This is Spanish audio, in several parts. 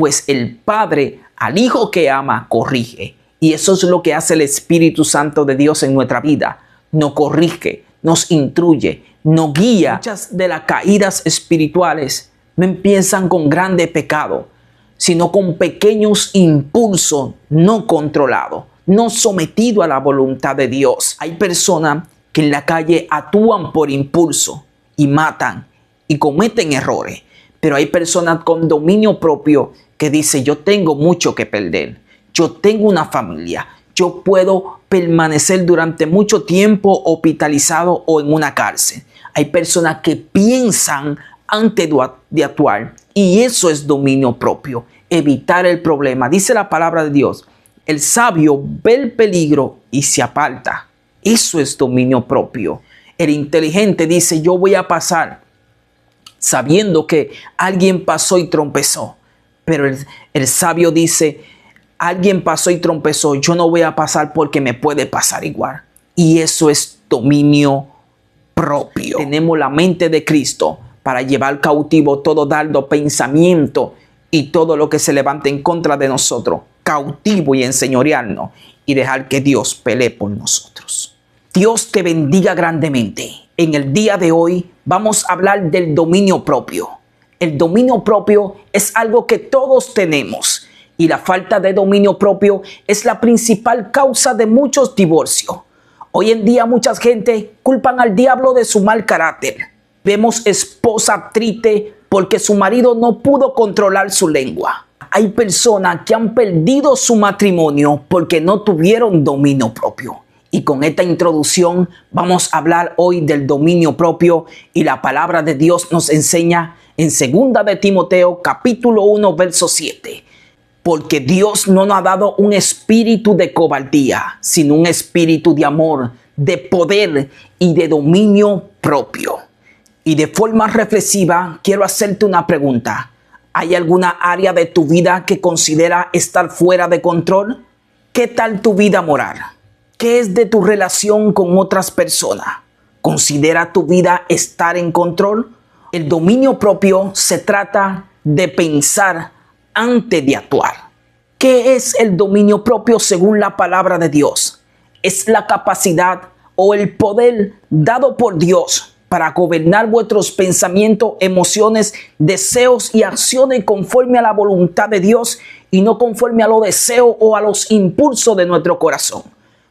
pues el Padre al Hijo que ama corrige. Y eso es lo que hace el Espíritu Santo de Dios en nuestra vida. Nos corrige, nos instruye, nos guía. Muchas de las caídas espirituales no empiezan con grandes pecados, sino con pequeños impulsos no controlados, no sometidos a la voluntad de Dios. Hay personas que en la calle actúan por impulso y matan y cometen errores. Pero hay personas con dominio propio que dicen: yo tengo mucho que perder, yo tengo una familia, yo puedo permanecer durante mucho tiempo hospitalizado o en una cárcel. Hay personas que piensan antes de actuar, y eso es dominio propio, evitar el problema. Dice la palabra de Dios: el sabio ve el peligro y se aparta. Eso es dominio propio. El inteligente dice: yo voy a pasar, sabiendo que alguien pasó y tropezó. Pero el sabio dice: alguien pasó y tropezó, yo no voy a pasar porque me puede pasar igual. Y eso es dominio propio. Tenemos la mente de Cristo para llevar cautivo todo dardo, pensamiento y todo lo que se levante en contra de nosotros, cautivo, y enseñorearnos y dejar que Dios pelee por nosotros. Dios te bendiga grandemente. En el día de hoy vamos a hablar del dominio propio. El dominio propio es algo que todos tenemos, y la falta de dominio propio es la principal causa de muchos divorcios. Hoy en día mucha gente culpan al diablo de su mal carácter. Vemos esposas tristes porque su marido no pudo controlar su lengua. Hay personas que han perdido su matrimonio porque no tuvieron dominio propio. Y con esta introducción vamos a hablar hoy del dominio propio, y la palabra de Dios nos enseña en 2 de Timoteo capítulo 1 verso 7. Porque Dios no nos ha dado un espíritu de cobardía, sino un espíritu de amor, de poder y de dominio propio. Y de forma reflexiva quiero hacerte una pregunta. ¿Hay alguna área de tu vida que considera estar fuera de control? ¿Qué tal tu vida moral? ¿Qué es de tu relación con otras personas? ¿Considera tu vida estar en control? El dominio propio se trata de pensar antes de actuar. ¿Qué es el dominio propio según la palabra de Dios? Es la capacidad o el poder dado por Dios para gobernar vuestros pensamientos, emociones, deseos y acciones conforme a la voluntad de Dios, y no conforme a los deseos o a los impulsos de nuestro corazón.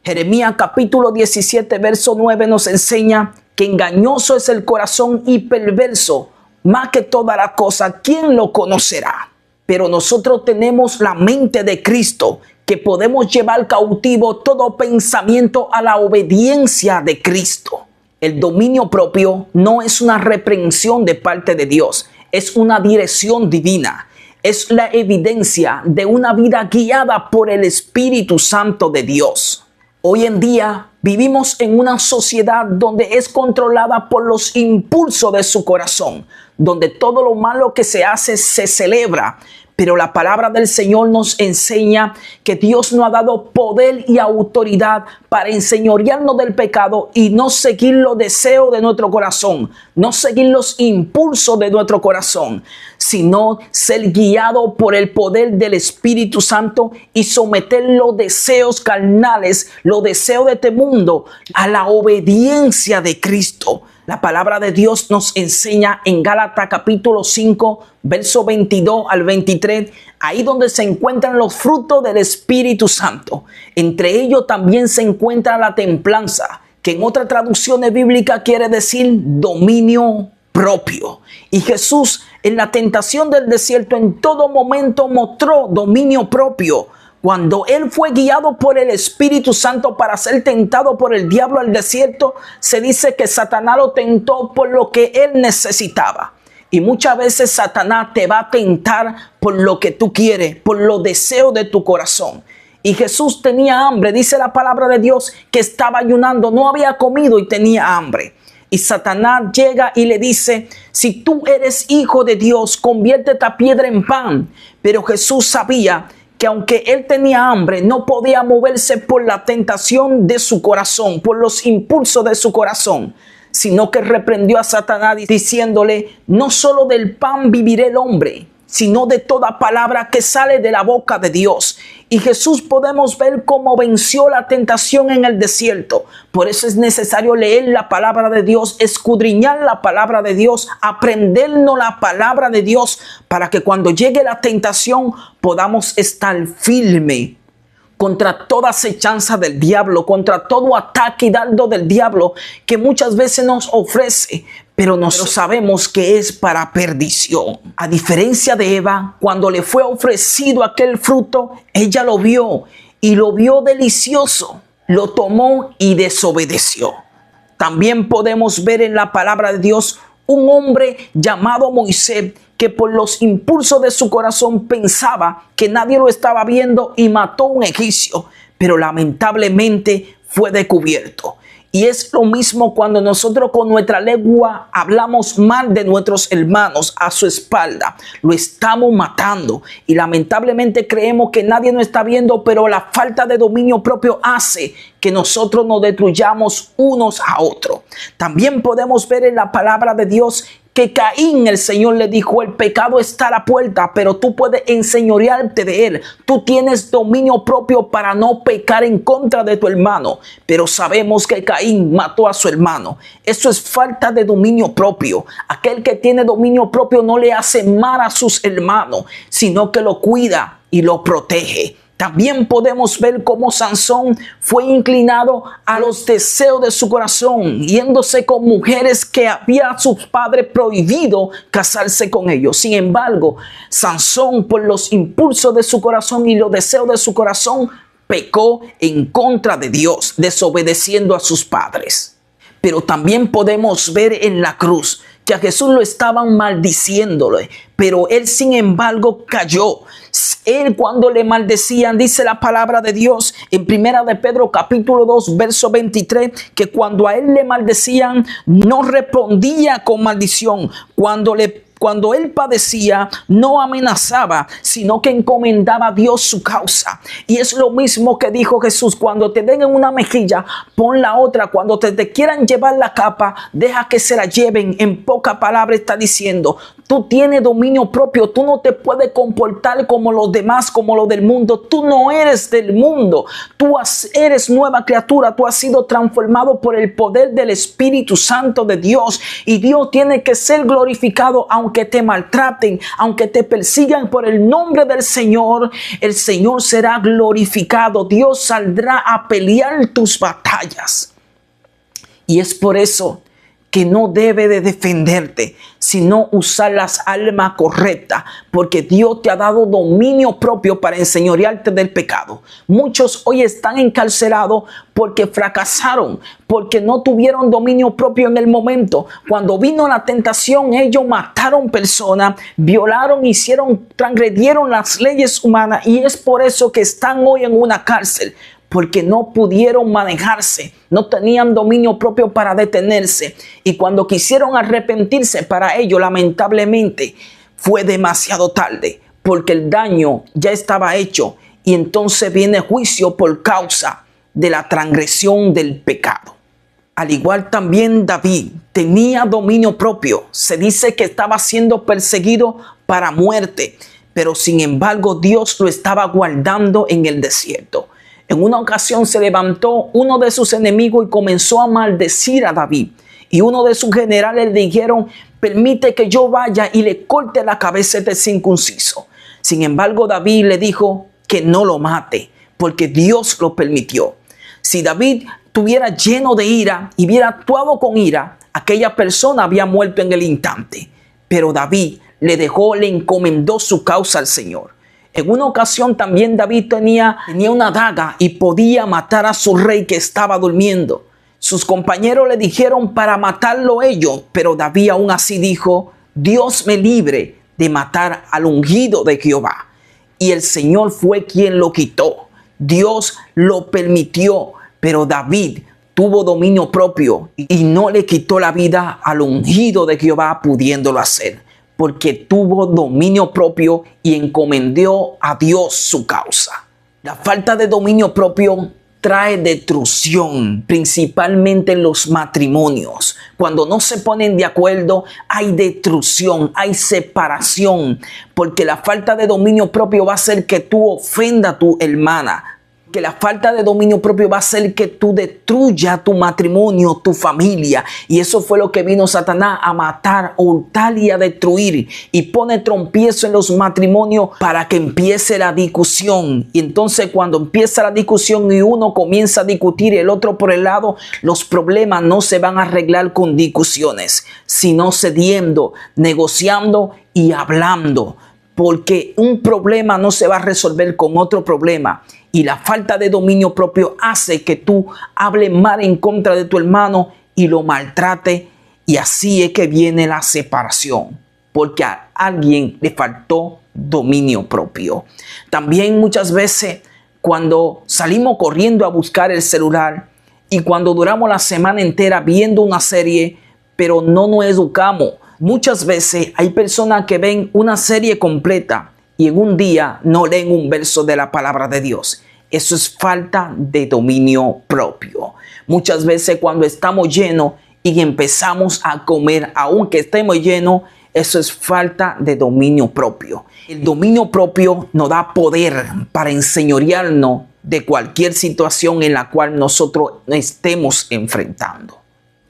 Jeremías capítulo 17 verso 9 nos enseña que engañoso es el corazón y perverso más que toda la cosa, ¿quién lo conocerá? Pero nosotros tenemos la mente de Cristo, que podemos llevar cautivo todo pensamiento a la obediencia de Cristo. El dominio propio no es una reprensión de parte de Dios, es una dirección divina. Es la evidencia de una vida guiada por el Espíritu Santo de Dios. Hoy en día vivimos en una sociedad donde es controlada por los impulsos de su corazón, donde todo lo malo que se hace se celebra. Pero la palabra del Señor nos enseña que Dios nos ha dado poder y autoridad para enseñorearnos del pecado y no seguir los deseos de nuestro corazón, no seguir los impulsos de nuestro corazón, sino ser guiado por el poder del Espíritu Santo y someter los deseos carnales, los deseos de este mundo, a la obediencia de Cristo. La palabra de Dios nos enseña en Gálatas capítulo 5, verso 22 al 23, ahí donde se encuentran los frutos del Espíritu Santo. Entre ellos también se encuentra la templanza, que en otras traducciones bíblicas quiere decir dominio propio. Y Jesús en la tentación del desierto en todo momento mostró dominio propio. Cuando él fue guiado por el Espíritu Santo para ser tentado por el diablo al desierto, se dice que Satanás lo tentó por lo que él necesitaba. Y muchas veces Satanás te va a tentar por lo que tú quieres, por los deseos de tu corazón. Y Jesús tenía hambre, dice la palabra de Dios, que estaba ayunando, no había comido y tenía hambre. Y Satanás llega y le dice: si tú eres hijo de Dios, convierte esta piedra en pan. Pero Jesús sabía que aunque él tenía hambre, no podía moverse por la tentación de su corazón, por los impulsos de su corazón, sino que reprendió a Satanás diciéndole: no solo del pan vivirá el hombre, sino de toda palabra que sale de la boca de Dios. Y Jesús podemos ver cómo venció la tentación en el desierto. Por eso es necesario leer la palabra de Dios, escudriñar la palabra de Dios, aprendernos la palabra de Dios, para que cuando llegue la tentación podamos estar firmes contra toda acechanza del diablo, contra todo ataque y dardo del diablo que muchas veces nos ofrece, pero nosotros sabemos que es para perdición. A diferencia de Eva, cuando le fue ofrecido aquel fruto, ella lo vio y lo vio delicioso, lo tomó y desobedeció. También podemos ver en la palabra de Dios un hombre llamado Moisés, que por los impulsos de su corazón pensaba que nadie lo estaba viendo y mató a un egipcio, pero lamentablemente fue descubierto. Y es lo mismo cuando nosotros con nuestra lengua hablamos mal de nuestros hermanos a su espalda. Lo estamos matando y lamentablemente creemos que nadie nos está viendo, pero la falta de dominio propio hace que nosotros nos destruyamos unos a otros. También podemos ver en la palabra de Dios que Caín, el Señor le dijo: el pecado está a la puerta, pero tú puedes enseñorearte de él. Tú tienes dominio propio para no pecar en contra de tu hermano. Pero sabemos que Caín mató a su hermano. Eso es falta de dominio propio. Aquel que tiene dominio propio no le hace mal a sus hermanos, sino que lo cuida y lo protege. También podemos ver cómo Sansón fue inclinado a los deseos de su corazón, yéndose con mujeres que había sus padres prohibido casarse con ellos. Sin embargo, Sansón, por los impulsos de su corazón y los deseos de su corazón, pecó en contra de Dios, desobedeciendo a sus padres. Pero también podemos ver en la cruz que a Jesús lo estaban maldiciéndole, pero él sin embargo cayó. Él, cuando le maldecían, dice la palabra de Dios en Primera de Pedro capítulo 2 verso 23, que cuando a él le maldecían no respondía con maldición. Cuando él padecía, no amenazaba, sino que encomendaba a Dios su causa. Y es lo mismo que dijo Jesús: cuando te den en una mejilla, pon la otra. Cuando te quieran llevar la capa, deja que se la lleven. En poca palabra está diciendo: tú tienes dominio propio. Tú no te puedes comportar como los demás, como los del mundo. Tú no eres del mundo. Tú eres nueva criatura. Tú has sido transformado por el poder del Espíritu Santo de Dios. Y Dios tiene que ser glorificado, aunque te maltraten, aunque te persigan por el nombre del Señor. El Señor será glorificado. Dios saldrá a pelear tus batallas. Y es por eso que no debe de defenderte, sino usar las armas correctas, porque Dios te ha dado dominio propio para enseñorearte del pecado. Muchos hoy están encarcelados porque fracasaron, porque no tuvieron dominio propio en el momento. Cuando vino la tentación, ellos mataron personas, violaron, transgredieron las leyes humanas, y es por eso que están hoy en una cárcel. Porque no pudieron manejarse, no tenían dominio propio para detenerse. Y cuando quisieron arrepentirse, para ello lamentablemente fue demasiado tarde, porque el daño ya estaba hecho. Y entonces viene juicio por causa de la transgresión del pecado. Al igual también David tenía dominio propio. Se dice que estaba siendo perseguido para muerte, pero sin embargo Dios lo estaba guardando en el desierto. En una ocasión se levantó uno de sus enemigos y comenzó a maldecir a David. Y uno de sus generales le dijeron: permite que yo vaya y le corte la cabeza a este circunciso. Sin embargo, David le dijo que no lo mate, porque Dios lo permitió. Si David estuviera lleno de ira y hubiera actuado con ira, aquella persona había muerto en el instante. Pero David le encomendó su causa al Señor. En una ocasión también David tenía una daga y podía matar a su rey que estaba durmiendo. Sus compañeros le dijeron para matarlo ellos, pero David aún así dijo: Dios me libre de matar al ungido de Jehová. Y el Señor fue quien lo quitó. Dios lo permitió, pero David tuvo dominio propio y no le quitó la vida al ungido de Jehová, pudiéndolo hacer, porque tuvo dominio propio y encomendó a Dios su causa. La falta de dominio propio trae destrucción, principalmente en los matrimonios. Cuando no se ponen de acuerdo, hay destrucción, hay separación, porque la falta de dominio propio va a hacer que tú ofendas a tu hermana, que la falta de dominio propio va a hacer que tú destruyas tu matrimonio, tu familia. Y eso fue lo que vino Satanás a matar, a hurtar y a destruir. Y pone trompiezo en los matrimonios para que empiece la discusión. Y entonces cuando empieza la discusión y uno comienza a discutir y el otro por el lado, los problemas no se van a arreglar con discusiones, sino cediendo, negociando y hablando. Porque un problema no se va a resolver con otro problema. Y la falta de dominio propio hace que tú hables mal en contra de tu hermano y lo maltrate. Y así es que viene la separación. Porque a alguien le faltó dominio propio. También muchas veces cuando salimos corriendo a buscar el celular y cuando duramos la semana entera viendo una serie, pero no nos educamos. Muchas veces hay personas que ven una serie completa y en un día no leen un verso de la palabra de Dios. Eso es falta de dominio propio. Muchas veces cuando estamos llenos y empezamos a comer, aunque estemos llenos, eso es falta de dominio propio. El dominio propio nos da poder para enseñorearnos de cualquier situación en la cual nosotros estemos enfrentando.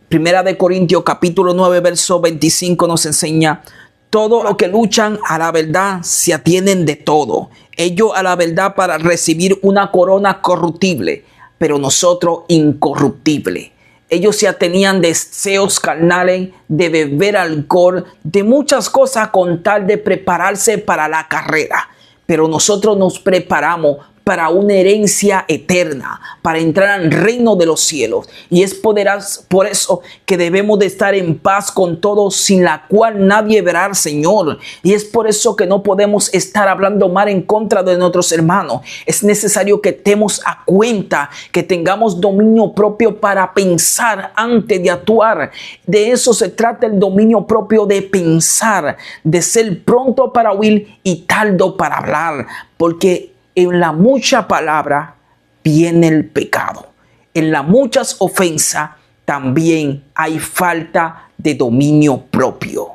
Primera de Corintios capítulo 9 verso 25 nos enseña: todo lo que luchan a la verdad se atienen de todo. Ellos a la verdad para recibir una corona corruptible, pero nosotros incorruptible. Ellos se atenían de deseos carnales, de beber alcohol, de muchas cosas con tal de prepararse para la carrera. Pero nosotros nos preparamos para una herencia eterna, para entrar al reino de los cielos. Y es por eso que debemos de estar en paz con todos, sin la cual nadie verá al Señor. Y es por eso que no podemos estar hablando mal en contra de nuestros hermanos. Es necesario que estemos a cuenta, que tengamos dominio propio para pensar antes de actuar. De eso se trata el dominio propio, de pensar, de ser pronto para oír y tardo para hablar. Porque en la mucha palabra viene el pecado. En las muchas ofensas también hay falta de dominio propio.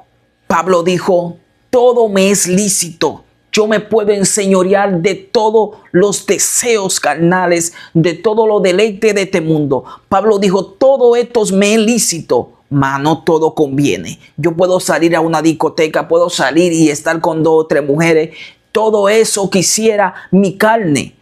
Pablo dijo: todo me es lícito. Yo me puedo enseñorear de todos los deseos carnales, de todo lo deleite de este mundo. Pablo dijo: todo esto me es lícito, mas no todo conviene. Yo puedo salir a una discoteca, puedo salir y estar con 2 o 3 mujeres. Todo eso quisiera mi carne,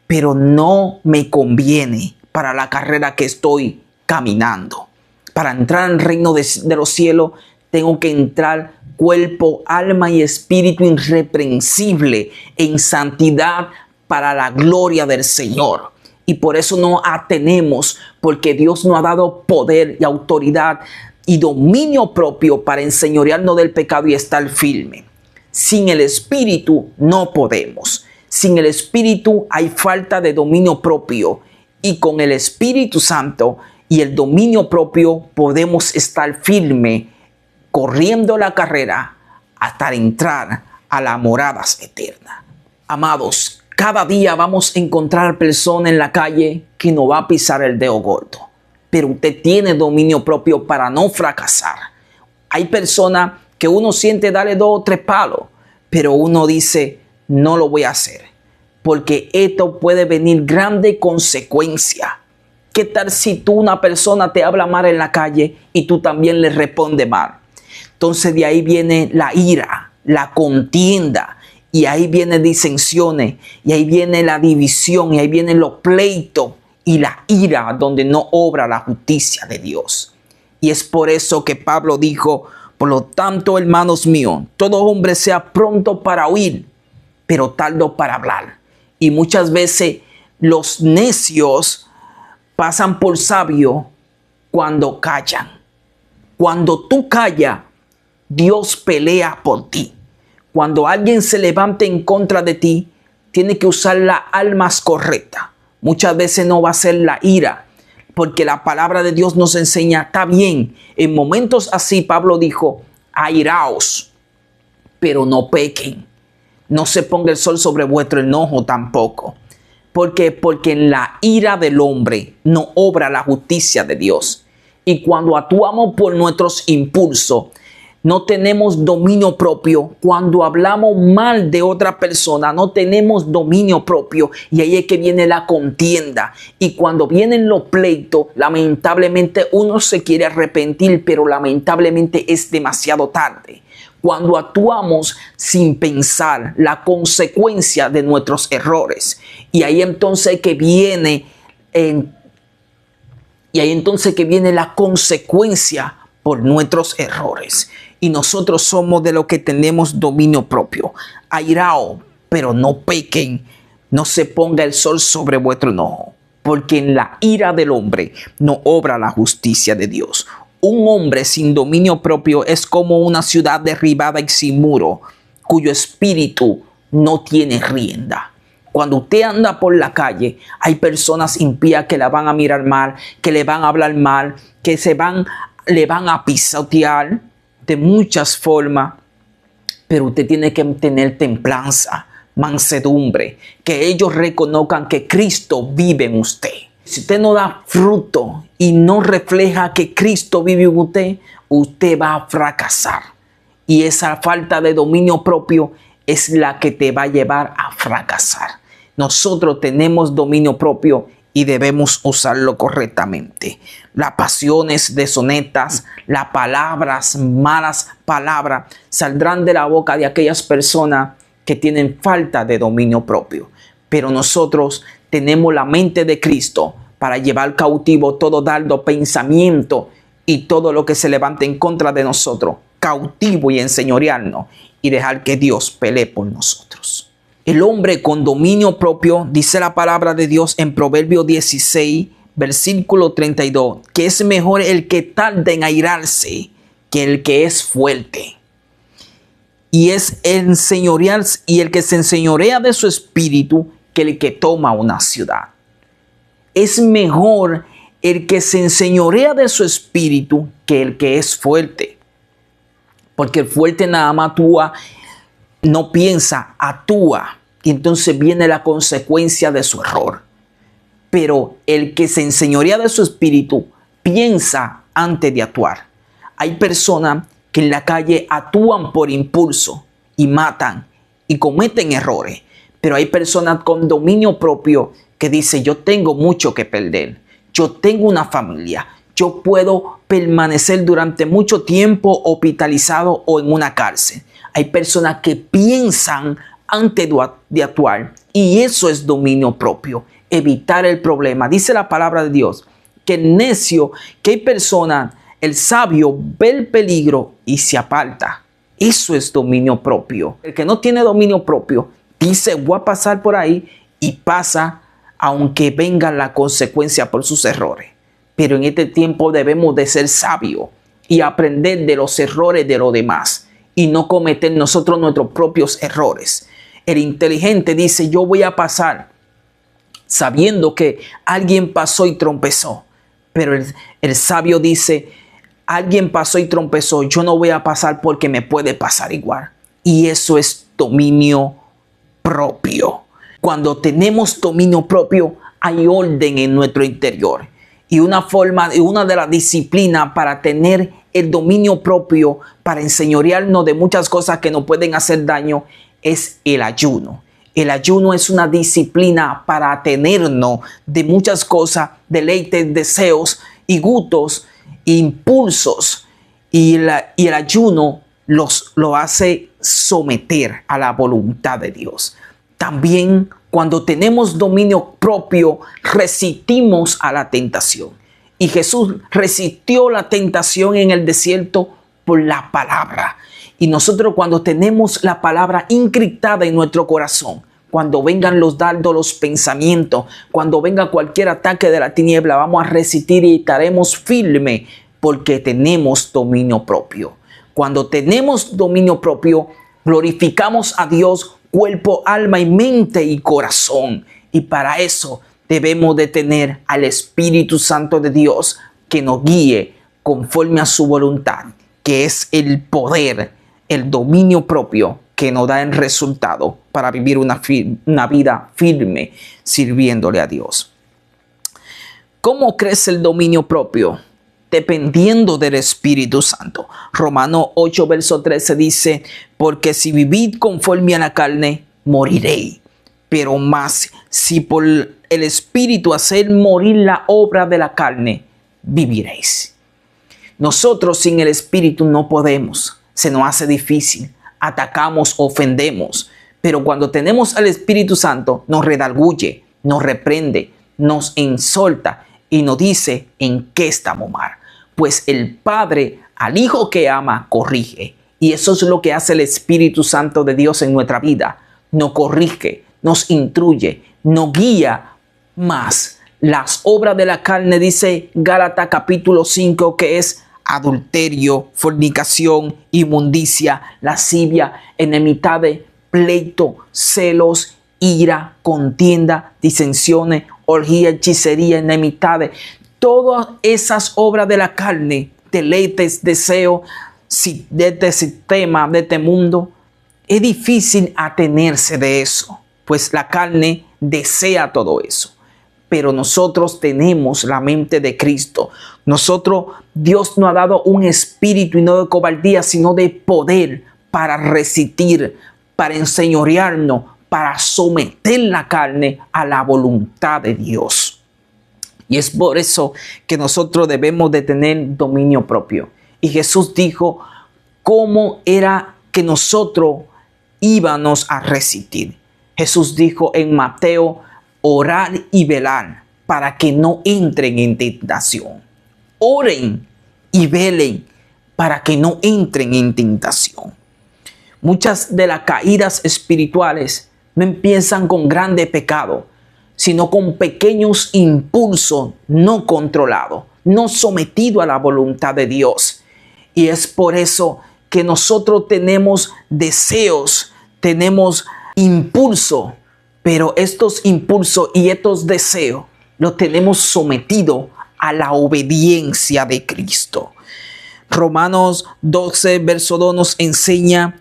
pero no me conviene para la carrera que estoy caminando. Para entrar al reino de los cielos, tengo que entrar cuerpo, alma y espíritu irreprensible en santidad para la gloria del Señor. Y por eso nos atenemos, porque Dios nos ha dado poder y autoridad y dominio propio para enseñorearnos del pecado y estar firme. Sin el Espíritu no podemos. Sin el Espíritu hay falta de dominio propio. Y con el Espíritu Santo y el dominio propio podemos estar firme, corriendo la carrera hasta entrar a las moradas eternas. Amados, cada día vamos a encontrar personas en la calle que no va a pisar el dedo gordo. Pero usted tiene dominio propio para no fracasar. Hay personas que uno siente darle 2 o 3 palos, pero uno dice: no lo voy a hacer, porque esto puede venir grande consecuencia. ¿Qué tal si una persona te habla mal en la calle y tú también le respondes mal? Entonces de ahí viene la ira, la contienda, y ahí vienen disensiones, y ahí viene la división, y ahí vienen los pleitos y la ira, donde no obra la justicia de Dios. Y es por eso que Pablo dijo: por lo tanto, hermanos míos, todo hombre sea pronto para oír, pero tardo para hablar. Y muchas veces los necios pasan por sabios cuando callan. Cuando tú callas, Dios pelea por ti. Cuando alguien se levante en contra de ti, tiene que usar las armas correctas. Muchas veces no va a ser la ira, porque la palabra de Dios nos enseña: está bien, en momentos así Pablo dijo: airaos, pero no pequen. No se ponga el sol sobre vuestro enojo tampoco. Porque en la ira del hombre no obra la justicia de Dios. Y cuando actuamos por nuestros impulsos, no tenemos dominio propio. Cuando hablamos mal de otra persona, no tenemos dominio propio. Y ahí es que viene la contienda. Y cuando vienen los pleitos, lamentablemente uno se quiere arrepentir, pero lamentablemente es demasiado tarde. Cuando actuamos sin pensar la consecuencia de nuestros errores. Y ahí entonces que viene la consecuencia por nuestros errores. Y nosotros somos de los que tenemos dominio propio. Airao, pero no pequen. No se ponga el sol sobre vuestro enojo, porque en la ira del hombre no obra la justicia de Dios. Un hombre sin dominio propio es como una ciudad derribada y sin muro, cuyo espíritu no tiene rienda. Cuando usted anda por la calle, hay personas impías que la van a mirar mal, que le van a hablar mal, que le van a pisotear de muchas formas, pero usted tiene que tener templanza, mansedumbre, que ellos reconozcan que Cristo vive en usted. Si usted no da fruto y no refleja que Cristo vive en usted, usted va a fracasar. Y esa falta de dominio propio es la que te va a llevar a fracasar. Nosotros tenemos dominio propio y debemos usarlo correctamente. Las pasiones deshonestas, las palabras, malas palabras, saldrán de la boca de aquellas personas que tienen falta de dominio propio. Pero nosotros tenemos la mente de Cristo para llevar cautivo todo dardo pensamiento y todo lo que se levante en contra de nosotros, cautivo y enseñorearnos, y dejar que Dios pelee por nosotros. El hombre con dominio propio, dice la palabra de Dios en Proverbios 16, versículo 32, que es mejor el que tarda en airarse que el que es fuerte. Y el que se enseñorea de su espíritu que el que toma una ciudad. Es mejor el que se enseñorea de su espíritu que el que es fuerte. Porque el fuerte nada más actúa, no piensa, actúa. Y entonces viene la consecuencia de su error. Pero el que se enseñorea de su espíritu piensa antes de actuar. Hay personas que en la calle actúan por impulso y matan y cometen errores. Pero hay personas con dominio propio que dicen: yo tengo mucho que perder. Yo tengo una familia. Yo puedo permanecer durante mucho tiempo hospitalizado o en una cárcel. Hay personas que piensan antes de actuar, y eso es dominio propio, evitar el problema. Dice la palabra de Dios que el necio, que hay personas, el sabio ve el peligro y se aparta. Eso es dominio propio. El que no tiene dominio propio dice: voy a pasar por ahí, y pasa aunque venga la consecuencia por sus errores. Pero en este tiempo debemos de ser sabios y aprender de los errores de los demás y no cometer nosotros nuestros propios errores. El inteligente dice: yo voy a pasar, sabiendo que alguien pasó y trompezó. Pero el sabio dice: alguien pasó y trompezó, yo no voy a pasar porque me puede pasar igual. Y eso es dominio propio. Cuando tenemos dominio propio, hay orden en nuestro interior. Y una de las disciplinas para tener el dominio propio, para enseñorearnos de muchas cosas que nos pueden hacer daño, es el ayuno. El ayuno es una disciplina para atenernos de muchas cosas, deleites, deseos y gustos, impulsos. Y el ayuno lo hace someter a la voluntad de Dios. También, cuando tenemos dominio propio, resistimos a la tentación. Y Jesús resistió la tentación en el desierto por la palabra. Y nosotros, cuando tenemos la palabra encriptada en nuestro corazón, cuando vengan los dardos, los pensamientos, cuando venga cualquier ataque de la tiniebla, vamos a resistir y estaremos firmes porque tenemos dominio propio. Cuando tenemos dominio propio, glorificamos a Dios, cuerpo, alma y mente y corazón. Y para eso debemos de tener al Espíritu Santo de Dios que nos guíe conforme a su voluntad, que es el poder, el dominio propio que nos da el resultado para vivir una vida firme sirviéndole a Dios. ¿Cómo crece el dominio propio? Dependiendo del Espíritu Santo. Romanos 8, verso 13 dice, porque si vivís conforme a la carne, moriréis. Pero más, si por el Espíritu hacer morir la obra de la carne, viviréis. Nosotros sin el Espíritu no podemos. Se nos hace difícil. Atacamos, ofendemos. Pero cuando tenemos al Espíritu Santo, nos redarguye, nos reprende, nos insulta y nos dice en qué estamos mal. Pues el Padre al Hijo que ama corrige. Y eso es lo que hace el Espíritu Santo de Dios en nuestra vida. Nos corrige, nos instruye, nos guía más. Las obras de la carne, dice Gálatas capítulo 5, que es adulterio, fornicación, inmundicia, lascivia, enemistades, pleito, celos, ira, contienda, disensiones, orgía, hechicería, enemistades. Todas esas obras de la carne, deleites, deseos de este sistema, de este mundo, es difícil atenerse de eso, pues la carne desea todo eso. Pero nosotros tenemos la mente de Cristo. Dios nos ha dado un espíritu y no de cobardía, sino de poder para resistir, para enseñorearnos, para someter la carne a la voluntad de Dios. Y es por eso que nosotros debemos de tener dominio propio. Y Jesús dijo cómo era que nosotros íbamos a resistir. Jesús dijo en Mateo, orar y velar para que no entren en tentación. Oren y velen para que no entren en tentación. Muchas de las caídas espirituales no empiezan con grandes pecados, sino con pequeños impulsos no controlados, no sometidos a la voluntad de Dios. Y es por eso que nosotros tenemos deseos, tenemos impulsos, pero estos impulsos y estos deseos los tenemos sometidos a la obediencia de Cristo. Romanos 12, verso 2 nos enseña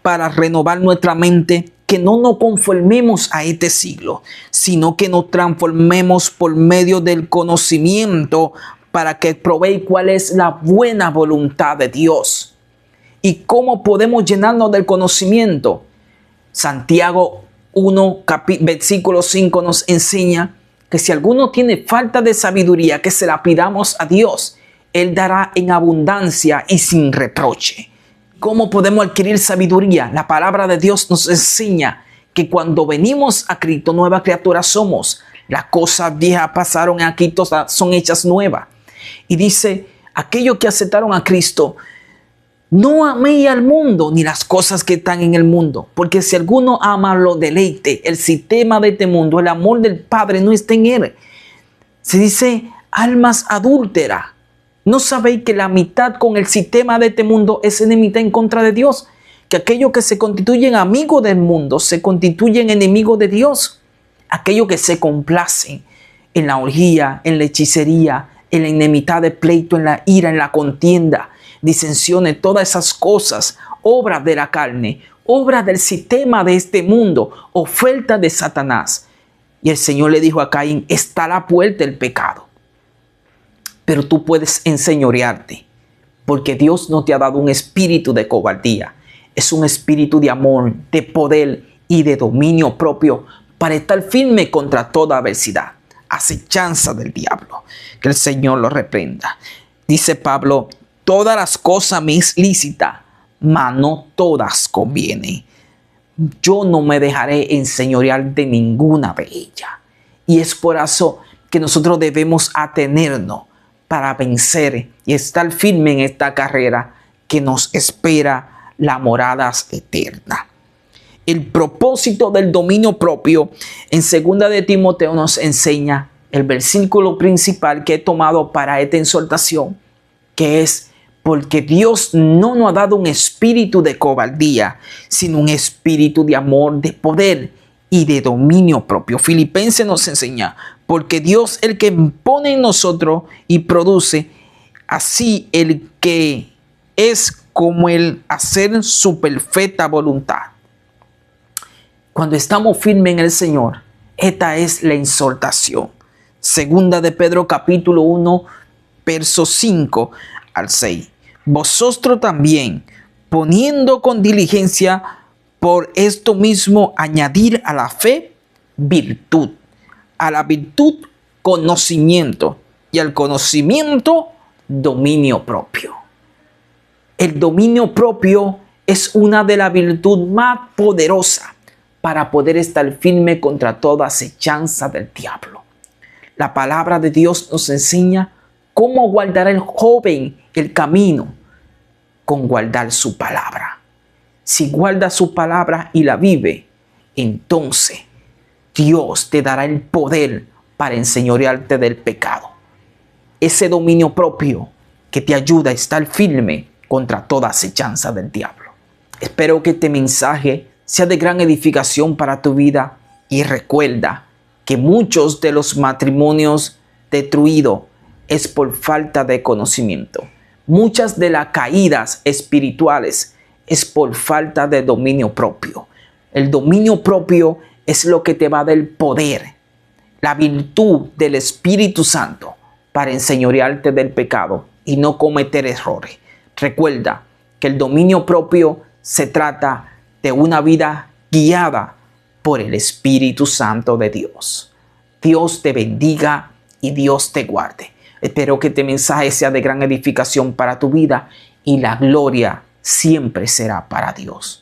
para renovar nuestra mente que no nos conformemos a este siglo, sino que nos transformemos por medio del conocimiento para que probéis cuál es la buena voluntad de Dios. ¿Y cómo podemos llenarnos del conocimiento? Santiago 1, versículo 5 nos enseña que si alguno tiene falta de sabiduría, que se la pidamos a Dios. Él dará en abundancia y sin reproche. ¿Cómo podemos adquirir sabiduría? La palabra de Dios nos enseña que cuando venimos a Cristo, nueva criatura somos. Las cosas viejas pasaron, aquí todas son hechas nuevas. Y dice, aquellos que aceptaron a Cristo, no améis al mundo ni las cosas que están en el mundo, porque si alguno ama lo deleite, el sistema de este mundo, el amor del Padre no está en él. Se dice almas adúlteras. ¿No sabéis que la amistad con el sistema de este mundo es enemistad en contra de Dios? Que aquellos que se constituyen amigos del mundo se constituyen enemigos de Dios. Aquellos que se complacen en la orgía, en la hechicería, en la enemistad de pleito, en la ira, en la contienda, disensiones, todas esas cosas, obras de la carne, obras del sistema de este mundo, oferta de Satanás. Y el Señor le dijo a Caín, está a la puerta el pecado. Pero tú puedes enseñorearte, porque Dios no te ha dado un espíritu de cobardía. Es un espíritu de amor, de poder y de dominio propio para estar firme contra toda adversidad, acechanza del diablo. Que el Señor lo reprenda. Dice Pablo, todas las cosas me es lícita, mas no todas convienen. Yo no me dejaré enseñorear de ninguna de ellas. Y es por eso que nosotros debemos atenernos para vencer y estar firme en esta carrera que nos espera la morada eterna. El propósito del dominio propio en 2 de Timoteo nos enseña el versículo principal que he tomado para esta exhortación, que es porque Dios no nos ha dado un espíritu de cobardía, sino un espíritu de amor, de poder y de dominio propio. Filipenses nos enseña, porque Dios el que pone en nosotros y produce, así el que es como el hacer su perfecta voluntad. Cuando estamos firmes en el Señor, esta es la exhortación. Segunda de Pedro capítulo 1, versos 5 al 6. Vosotros también, poniendo con diligencia por esto mismo, añadir a la fe virtud, a la virtud conocimiento y al conocimiento dominio propio. El dominio propio es una de las virtudes más poderosas para poder estar firme contra toda acechanza del diablo. La palabra de Dios nos enseña cómo guardar el joven el camino con guardar su palabra. Si guarda su palabra y la vive, entonces Dios te dará el poder para enseñorearte del pecado. Ese dominio propio que te ayuda a estar firme contra toda acechanza del diablo. Espero que este mensaje sea de gran edificación para tu vida y recuerda que muchos de los matrimonios destruidos es por falta de conocimiento. Muchas de las caídas espirituales es por falta de dominio propio. El dominio propio es lo que te va a dar el poder, la virtud del Espíritu Santo para enseñorearte del pecado y no cometer errores. Recuerda que el dominio propio se trata de una vida guiada por el Espíritu Santo de Dios. Dios te bendiga y Dios te guarde. Espero que este mensaje sea de gran edificación para tu vida y la gloria siempre será para Dios.